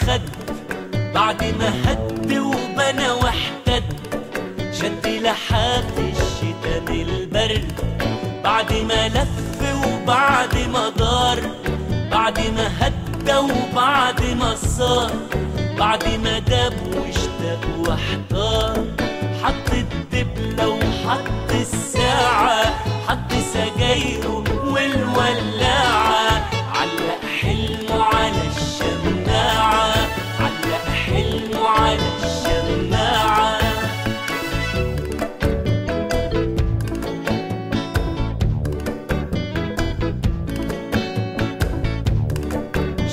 خد، بعد ما هد وبنى واحتد، شد لحاف الشتا من البرد، بعد ما لف وبعد ما دار، بعد ما هدى وبعد ما صار، بعد ما داب واشتاق واحتار، حط الدبلة وحط الساعة، حط سجايره والولاعة، علق حلمه على الشماعة، علق حلمه على الشماعة.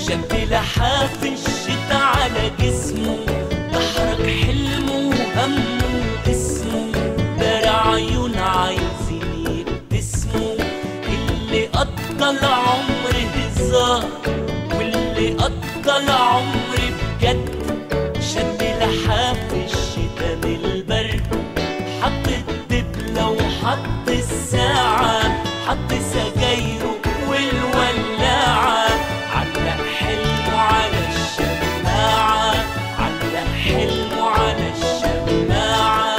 شد لحاف الشتا على جسمه، تحرك حلمه وهمه واسمه، دار عيون عايزين يبتسموا، اللي قضى العمر هزار واللي قضى العمر بجد، شد لحاف الشتا من البرد، حط الدبلة وحط الساعة، حط سجايره والولاعة، علق حلمه على الشماعة، علق حلمه على الشماعة.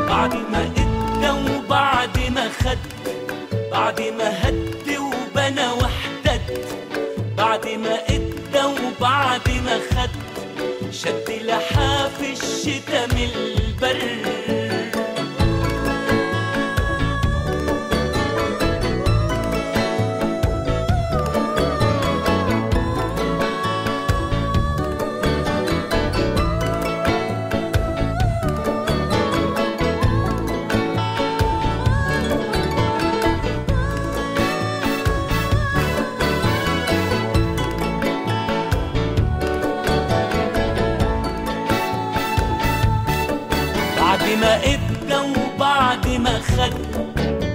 بعد ما ادى وبعد ما خد، بعد ما هد وبنى واحتد، بعد ما ادى وبعد ما خد، شد لحاف الشتا من البرد. بعد ما ادى وبعد ما خد،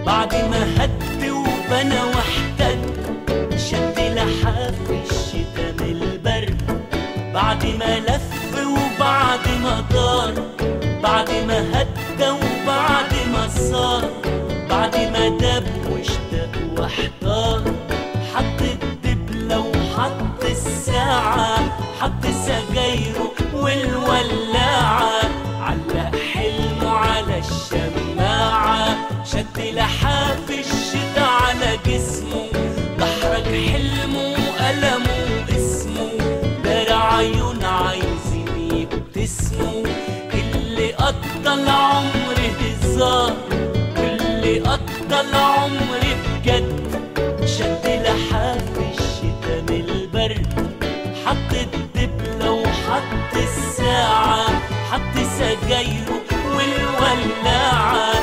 بعد ما هد وبنى واحتد، شد لحاف الشتا من البرد، بعد ما لف وبعد ما دار، بعد ما هدى وبعد ما صار، بعد ما داب واشتاق واحتار، حط الدبلة وحط الساعة، حط سجايره والولاعة، علق حلمه على الشماعة، شد لحاف الشتا على جسمه، تحرك حلمه وألمه واسمه، دار عيون عايزين يبتسموا، اللي قضى العمر هزار واللي قضى العمر بجد، شد لحاف الشتا من البرد، حط الدبلة وحط الساعة، حط سجايره والولاعة،